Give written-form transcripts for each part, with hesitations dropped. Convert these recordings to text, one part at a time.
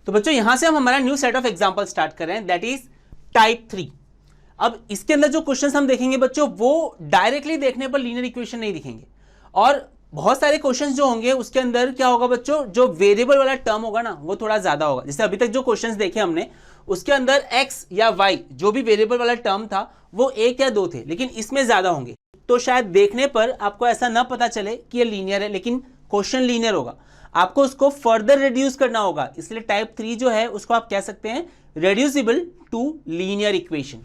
तो बच्चों यहां से हम हमारा new set of example start कर रहे हैं, दैट इज टाइप 3। अब इसके अंदर जो क्वेश्चंस हम देखेंगे बच्चों वो डायरेक्टली देखने पर लीनियर इक्वेशन नहीं दिखेंगे, और बहुत सारे क्वेश्चंस जो होंगे उसके अंदर क्या होगा बच्चों, जो वेरिएबल वाला टर्म होगा ना वो थोड़ा ज्यादा होगा। जैसे अभी तक जो क्वेश्चंस देखे हमने उसके अंदर x या y जो भी वेरिएबल वाला टर्म था वो 1 या 2 थे, लेकिन इसमें ज्यादा होंगे। तो शायद देखने पर आपको ऐसा ना पता चले कि ये लीनियर है, लेकिन क्वेश्चन लीनियर होगा, आपको उसको फर्दर रिड्यूस करना होगा। इसलिए टाइप 3 जो है उसको आप कह सकते हैं रेड्यूसिबल टू लीनियर इक्वेशन।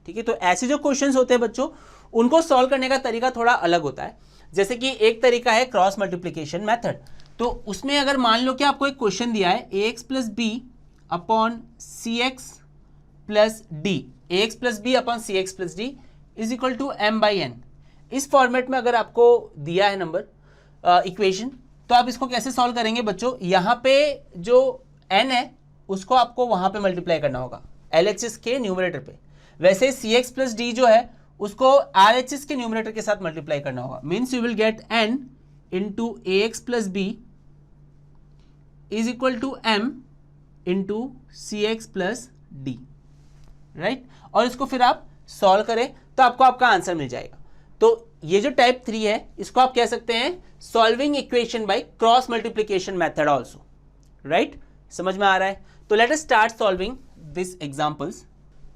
ठीक है, तो ऐसे जो क्वेश्चंस होते हैं बच्चों उनको सॉल्व करने का तरीका थोड़ा अलग होता है। जैसे कि एक तरीका है क्रॉस मल्टीप्लिकेशन मेथड। तो उसमें अगर मान लो कि आपको एक क्वेश्चन दिया है ax plus b upon c x plus d, ax plus b upon c x plus d is equal to m by n। इस फॉर्मेट में अगर आपको दिया है नंबर इक्वेशन, तो आप इसको कैसे सॉल्व करेंगे बच्चों, यहाँ पे जो n है उसको आपको वहां पे मल्टीप्लाई करना होगा LHS के न्यूमरेटर पे। वैसे सी एक्स प्लस डी जो है उसको RHS के न्यूमरेटर के साथ मल्टीप्लाई करना होगा। Means you will get n into a x plus b is equal to m into c x plus d, right. और इसको फिर आप सॉल्व करें तो आपको आपका आंसर मिल जाएगा। तो ये जो टाइप 3 है इसको आप कह सकते हैं solving equation by cross multiplication method also, right. समझ में आ रहा है? तो let us start solving this examples.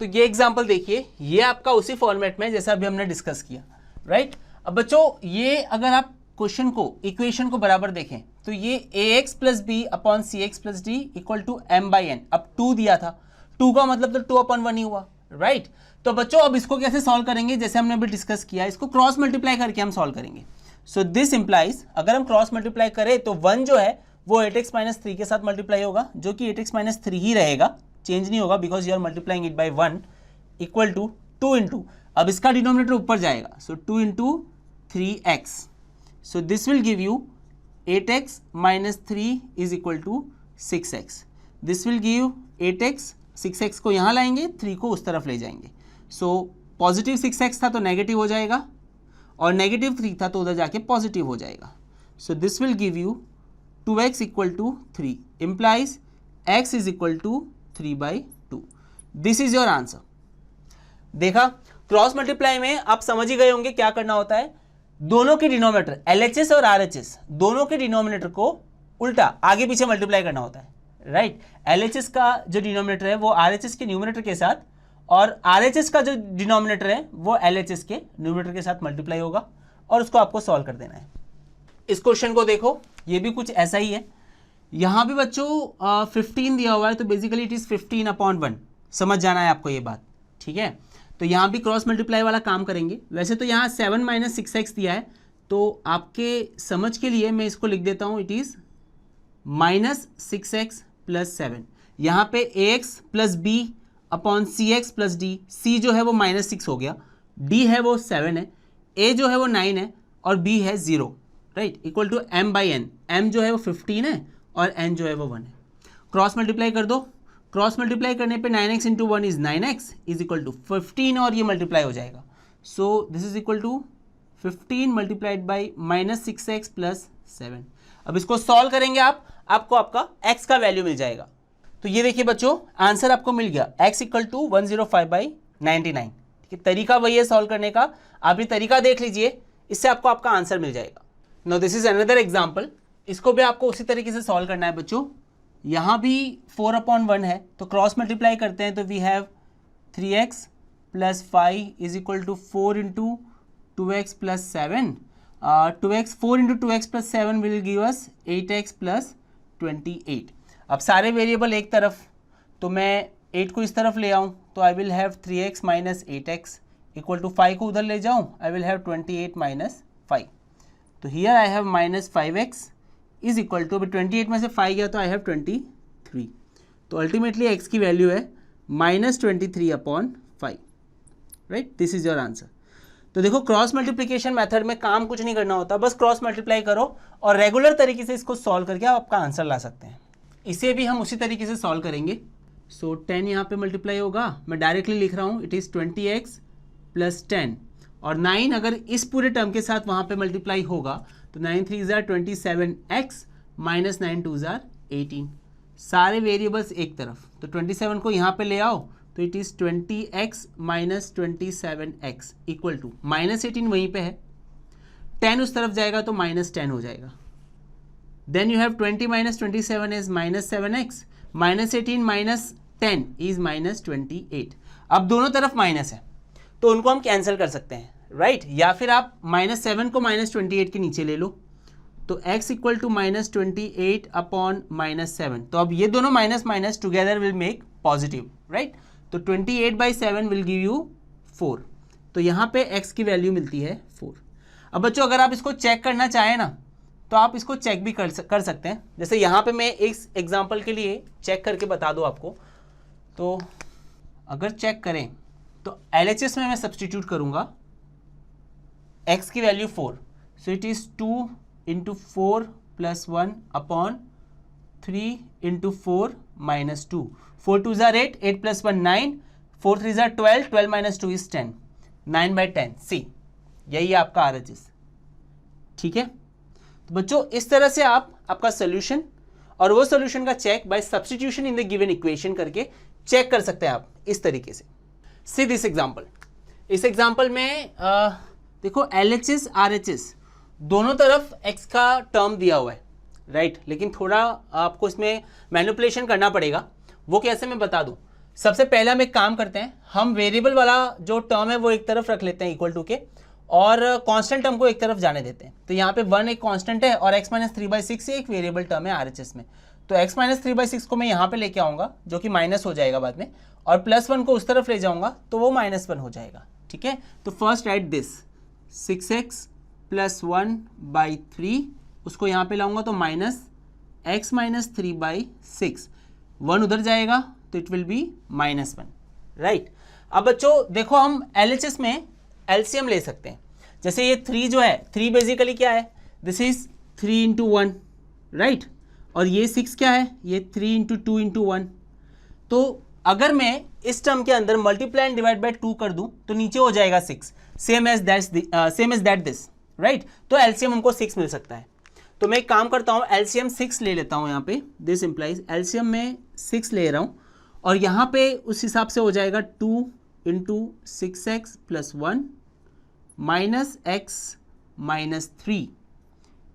तो ये एग्जांपल देखिए, ये आपका उसी फॉर्मेट में जैसा अभी हमने डिस्कस किया, राइट। अब बच्चों ये अगर आप क्वेश्चन को इक्वेशन को बराबर देखें तो ये ax plus b upon c x plus d equal to m by n। अब 2 दिया था, 2 का मतलब तो 2/1 ही हुआ, राइट। तो बच्चों अब इसको कैसे सॉल्व करेंगे, जैसे हमने अभी डिस्कस किया, इसको क्रॉस मल्टीप्लाई करके हम सॉल्व करेंगे। सो दिस इंप्लाइज अगर हम क्रॉस मल्टीप्लाई करें तो 1 जो है वो 8x माइनस 3 के साथ मल्टीप्लाई होगा, जो कि 8x माइनस 3 ही रहेगा, चेंज नहीं होगा, because you are multiplying it by 1 equal to 2 into, अब इसका डिनोमिनेटर ऊपर जाएगा, so 2 into 3x। So this will give you 8x minus 3 is equal to 6x। This will give 8x, 6x को यहाँ लाएंगे, 3 को उस तरफ ले जाएंगे। सो पॉजिटिव 6x था तो नेगेटिव हो जाएगा, और नेगेटिव 3 था तो उधर जाके पॉजिटिव हो जाएगा। So this will give you 2x equal to 3 implies x is equal to 3/2। This is your answer. देखा, क्रॉस मल्टीप्लाई में आप समझ ही गए होंगे क्या करना होता है, दोनों के डिनोमिनेटर LHS और RHS दोनों के डिनोमिनेटर को उल्टा आगे पीछे मल्टीप्लाई करना होता है, राइट। LHS का जो डिनोमिनेटर है वो RHS के न्यूमरेटर के साथ, और RHS का जो डिनोमिनेटर है वो LHS के न्यूमरेटर के साथ मल्टीप्लाई होगा, और उसको आपको सॉल्व कर देना है। इस क्वेश्चन को देखो, ये भी कुछ ऐसा ही है। यहाँ भी बच्चों 15 दिया हुआ है, तो बेसिकली इट इज 15/1, समझ जाना है आपको ये बात, ठीक है। तो यहाँ भी क्रॉस मल्टीप्लाई वाला काम करेंगे। वैसे तो यहाँ 7 माइनस 6x दिया है, तो आपके समझ के लिए मैं इसको लिख देता हूँ, it is minus 6x plus 7। यहाँ पे ax plus b upon c x plus D, सी जो है वो -6 हो गया, डी है वो 7 है, a जो है वो 9 है, और b है 0, right, equal to m by n। m जो है वो 15 है और n जो है वो 1 है। क्रॉस मल्टीप्लाई कर दो, क्रॉस मल्टीप्लाई करने पे 9x into 1 is 9x is equal to 15, और ये मल्टीप्लाई हो जाएगा। So this is equal to 15 multiplied by minus 6x plus 7। अब इसको सॉल्व करेंगे आप, आपको आपका x का वैल्यू मिल जाएगा। तो ये देखिए बच्चों, आंसर आपको मिल गया x इक्वल टू 105/99। ठीक है, तरीका वही है सॉल्व करने का, आप ये तरीका देख लीजिए, इससे आपको आपका आंसर मिल जाएगा। No this is another example, इसको भी आपको उसी तरीके से सॉल्व करना है बच्चों। यहाँ भी 4/1 है, तो क्रॉस मल्टीप्लाई करते हैं तो we have 3x plus 5 is equal to 4 into 2x plus 7। 4 into 2x plus 7 will give us 8x plus 28। अब सारे वेरिएबल एक तरफ, तो मैं 8 को इस तरफ ले आऊँ तो I will have 3x minus 8x equal to 5 को उधर ले जाऊँ, आई विल हैव 28 माइनस 5। तो here I have minus 5x is equal to, अभी 28 में से 5 गया तो आई हैव 23। तो अल्टीमेटली x की वैल्यू है -23/5, right. This is your answer. तो देखो, क्रॉस मल्टीप्लिकेशन मेथड में काम कुछ नहीं करना होता, बस क्रॉस मल्टीप्लाई करो और रेगुलर तरीके से इसको सॉल्व करके आप आपका आंसर ला सकते हैं। इसे भी हम उसी तरीके से सॉल्व करेंगे। सो 10 यहाँ पे मल्टीप्लाई होगा, मैं डायरेक्टली लिख रहा हूँ, इट इज़ 20x प्लस 10, और 9 अगर इस पूरे टर्म के साथ वहाँ पे मल्टीप्लाई होगा तो 9 3 ज़ार 27x माइनस 9 2 ज़ार 18। सारे वेरिएबल्स एक तरफ, तो 27 को यहाँ पे ले आओ तो it is 20x minus 27x equal to -18 वहीं पे है, 10 उस तरफ जाएगा तो -10 हो जाएगा. Then you have 20 minus 27 is -7x, -18 minus 10 is -28. अब दोनों तरफ माइनस है तो उनको हम कैंसिल कर सकते हैं, राइट या फिर आप -7 को -28 के नीचे ले लो, तो x इक्वल टू -28 अपॉन -7. तो अब ये दोनों minus minus together will make positive, right. तो 28/7 विल गिव यू 4. तो यहाँ पे x की वैल्यू मिलती है 4. अब बच्चों अगर आप इसको चेक करना चाहें ना तो आप इसको चेक भी कर सकते हैं. जैसे यहाँ पे मैं एक एग्जांपल के लिए चेक करके बता दूँ आपको. तो अगर चेक करें तो LHS में मैं सब्सटीट्यूट करूँगा x की value 4, so it is 2 into 4 plus 1 upon 3 into 4 minus 2. 4 2 are 8, 8 plus 1 9, 4 3 are 12, 12 minus 2 is 10, 9/10. See यही है आपका RHS. ठीक है. तो बच्चों इस तरह से आप आपका सोल्यूशन और वो सोल्यूशन का check by substitution in the given equation करके चेक कर सकते हैं आप इस तरीके से. See this example. इस एग्जाम्पल में देखो LHS RHS दोनों तरफ x का टर्म दिया हुआ है, राइट. लेकिन थोड़ा आपको इसमें मैनिपुलेशन करना पड़ेगा. वो कैसे मैं बता दूं. सबसे पहले हम एक काम करते हैं, हम वेरिएबल वाला जो टर्म है वो एक तरफ रख लेते हैं इक्वल टू के, और कांस्टेंट टर्म को एक तरफ जाने देते हैं. तो यहाँ पे 1 एक कांस्टेंट है और x माइनस 3/6 एक वेरिएबल टर्म है RHS में. तो x माइनस 3/6 को मैं यहाँ पे लेके आऊँगा जो कि माइनस हो जाएगा बाद में, और +1 को उस तरफ ले जाऊँगा तो वो -1 हो जाएगा. ठीक है. तो first right this 6x plus 1/3, उसको यहाँ पे लाऊंगा तो माइनस x माइनस 3/6, 1 उधर जाएगा तो इट विल बी -1, राइट. अब बच्चों देखो हम LHS में LCM ले सकते हैं. जैसे ये 3 जो है, 3 बेसिकली क्या है, दिस इज 3 इंटू 1, राइट. और ये 6 क्या है, ये 3 इंटू 2 इंटू 1. तो अगर मैं इस टर्म के अंदर मल्टीप्लाई एंड डिवाइड बाय 2 कर दूं तो नीचे हो जाएगा 6, same as that this, right. तो LCM हमको 6 मिल सकता है. तो मैं एक काम करता हूँ, LCM 6 ले लेता हूँ यहाँ पे. दिस इंप्लाइज LCM में 6 ले रहा हूँ और यहाँ पे उस हिसाब से हो जाएगा 2 into 6x plus 1 minus x minus 3,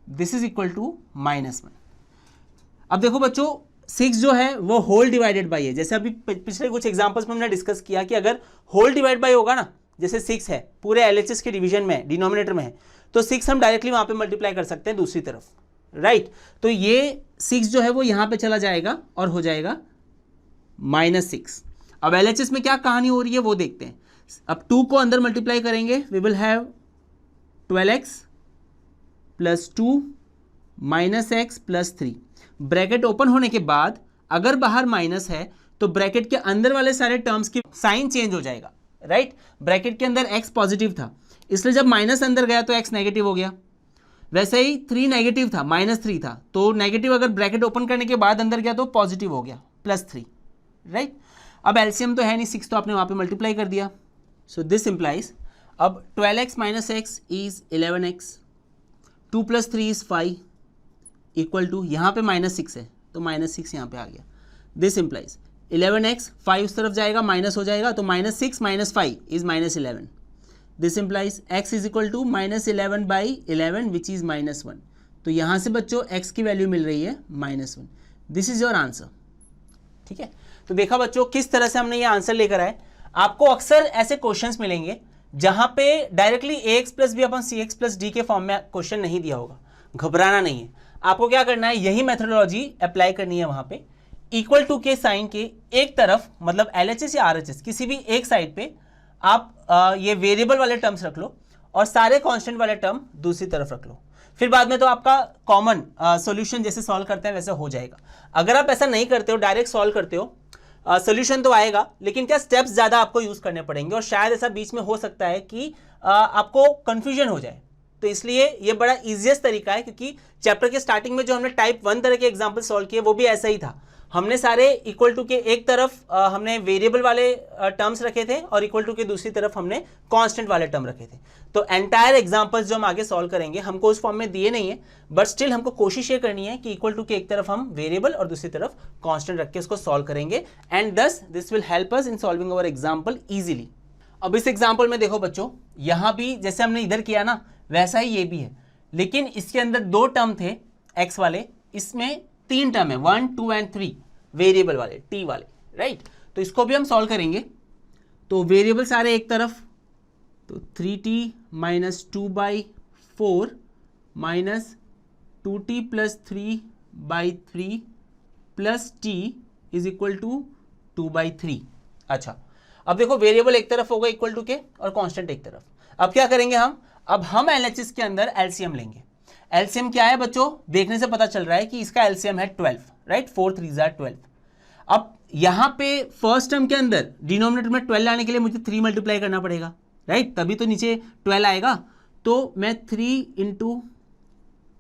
this is equal to -1. अब देखो बच्चों 6 जो है वो होल डिवाइडेड बाई है. जैसे अभी पिछले कुछ एग्जांपल्स में हमने डिस्कस किया कि अगर होल डिवाइड बाई होगा ना, जैसे 6 है पूरे LHS के डिवीजन में है, डिनोमिनेटर में है, तो 6 हम डायरेक्टली वहां पे मल्टीप्लाई कर सकते हैं दूसरी तरफ, राइट. तो ये 6 जो है वो यहाँ पे चला जाएगा और हो जाएगा -6. अब LHS में क्या कहानी हो रही है वो देखते हैं. अब 2 को अंदर मल्टीप्लाई करेंगे, we will have 12x plus 2 minus x plus 3. Bracket open होने के बाद अगर बाहर माइनस है तो ब्रैकेट के अंदर वाले सारे टर्म्स की साइन चेंज हो जाएगा, राइट. ब्रैकेट के अंदर x पॉजिटिव था, इसलिए जब माइनस अंदर गया तो x नेगेटिव हो गया. वैसे ही 3 नेगेटिव था, -3 था, तो नेगेटिव अगर ब्रैकेट ओपन करने के बाद अंदर गया तो पॉजिटिव हो गया, +3, राइट. अब LCM तो है नहीं, 6 तो आपने वहाँ पे मल्टीप्लाई कर दिया. सो दिस इम्प्लाइज अब 12x minus x is 11x, 2 plus 3 is 5 equal to, यहाँ पे -6 है तो -6 यहाँ पे आ गया. दिस इम्प्लाइज 11x, 5 उस तरफ जाएगा माइनस हो जाएगा तो -6 minus 5 is -11. This implies x is equal to -11/11 which is -1. तो यहाँ से बच्चों x की वैल्यू मिल रही है -1. This is your answer. ठीक है. तो देखा बच्चों किस तरह से हमने ये आंसर लेकर आए. आपको अक्सर ऐसे क्वेश्चंस मिलेंगे जहां पे डायरेक्टली ax प्लस बी अपन सी एक्स प्लस डी के फॉर्म में क्वेश्चन नहीं दिया होगा. घबराना नहीं है, आपको क्या करना है, यही मेथोडोलॉजी अप्लाई करनी है. वहां पे इक्वल टू के साइन के एक तरफ, मतलब LHS या RHS किसी भी एक साइड पे आप ये वेरिएबल वाले टर्म्स रख लो और सारे कांस्टेंट वाले टर्म दूसरी तरफ रख लो. फिर बाद में तो आपका कॉमन सॉल्यूशन जैसे सॉल्व करते हैं वैसे हो जाएगा. अगर आप ऐसा नहीं करते हो, डायरेक्ट सॉल्व करते हो, सॉल्यूशन तो आएगा लेकिन क्या स्टेप्स ज़्यादा आपको यूज़ करने पड़ेंगे और शायद ऐसा बीच में हो सकता है कि आपको कन्फ्यूजन हो जाए. तो इसलिए ये बड़ा ईजिएस्ट तरीका है, क्योंकि चैप्टर के स्टार्टिंग में जो हमने टाइप 1 तरह के एग्जाम्पल सॉल्व किए वो भी ऐसा ही था. हमने सारे इक्वल टू के एक तरफ हमने वेरिएबल वाले टर्म्स रखे थे और इक्वल टू के दूसरी तरफ हमने कांस्टेंट वाले टर्म रखे थे। तो एंटायर एग्जांपल्स जो हम आगे सॉल्व करेंगे हमको उस फॉर्म में दिए नहीं है, बट स्टिल हमको कोशिश ये करनी है कि इक्वल टू के एक तरफ हम वेरिएबल और दूसरी तरफ कांस्टेंट रख के उसको सॉल्व करेंगे, एंड दस this will help us in solving our example easily. अब इस एग्जाम्पल में देखो बच्चों, यहां भी जैसे हमने इधर किया ना वैसा ही ये भी है, लेकिन इसके अंदर 2 टर्म थे x वाले, इसमें 3 टर्म है 1 2 एंड 3 वेरिएबल वाले t वाले, राइट। तो इसको भी हम सॉल्व करेंगे। तो वेरिएबल सारे एक तरफ, तो 3t minus 2/4 minus 2t plus 3/3 plus t is equal to 2/3। अच्छा, अब देखो वेरिएबल एक तरफ होगा इक्वल टू के और कांस्टेंट एक तरफ। अब क्या करेंगे हम, अब हम एलएचएस के अंदर एलसीएम लेंगे। एलसीएम क्या है बच्चों, देखने से पता चल रहा है कि इसका एलसीएम है 12, राइट। 4 3 12। अब यहां पे फर्स्ट टर्म के अंदर डिनोमिनेटर में 12 लाने के लिए मुझे 3 मल्टीप्लाई करना पड़ेगा, राइट, तभी तो नीचे 12 आएगा। तो मैं 3 ×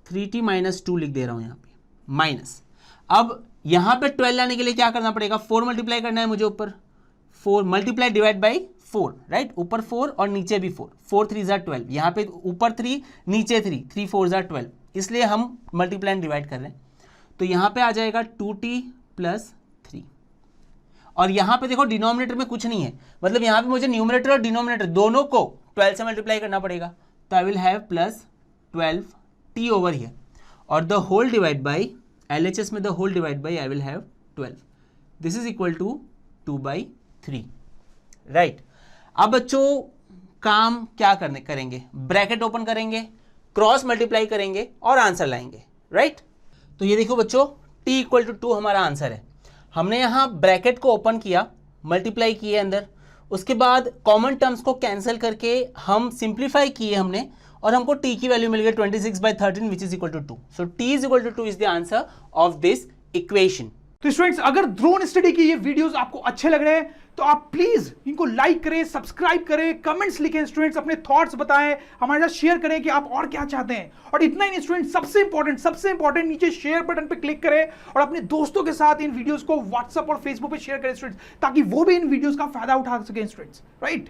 3t माइनस 2 लिख दे रहा हूं यहां पे, माइनस। अब यहां पे 12 लाने के लिए क्या करना पड़ेगा, 4 मल्टीप्लाई करना है मुझे ऊपर, 4 मल्टीप्लाई डिवाइड बाई 4, राइट, ऊपर 4 और नीचे भी 4, 4 3 12, यहाँ पे ऊपर 3 नीचे 3, 3 4 12, इसलिए हम मल्टीप्लाई डिवाइड कर रहे हैं। तो यहाँ पे आ जाएगा 2t प्लस 3, और यहाँ पे देखो डिनोमिनेटर में कुछ नहीं है, मतलब यहाँ पे मुझे न्यूमरेटर और डिनोमिनेटर दोनों को 12 से मल्टीप्लाई करना पड़ेगा। तो I will have plus 12t over here, और the whole divide by LHS में the whole divide by I will have 12, this is equal to 2/3, right. अब बच्चों काम क्या करेंगे, ब्रैकेट ओपन करेंगे, क्रॉस मल्टीप्लाई करेंगे और आंसर लाएंगे, राइट। तो ये देखो बच्चों, t इक्वल टू 2 हमारा आंसर है। हमने यहाँ ब्रैकेट को ओपन किया, मल्टीप्लाई किए अंदर, उसके बाद कॉमन टर्म्स को कैंसिल करके हम सिंप्लीफाई किए हमने, और हमको t की वैल्यू मिल गई 26/13 which is equal to 2। So t is equal to 2 is the answer of this equation. तो स्टूडेंट्स, अगर ड्रोन स्टडी के ये वीडियोस आपको अच्छे लग रहे हैं तो आप प्लीज इनको लाइक करें, सब्सक्राइब करें, कमेंट्स लिखें, स्टूडेंट्स अपने थॉट्स बताएं, हमारे साथ शेयर करें कि आप और क्या चाहते हैं। और इतना ही नहीं स्टूडेंट्स, सबसे इंपॉर्टेंट नीचे शेयर बटन पे क्लिक करें और अपने दोस्तों के साथ इन वीडियोस को व्हाट्सएप और फेसबुक पे शेयर करें स्टूडेंट्स, ताकि वो भी इन वीडियोस का फायदा उठा सकें स्टूडेंट्स, राइट।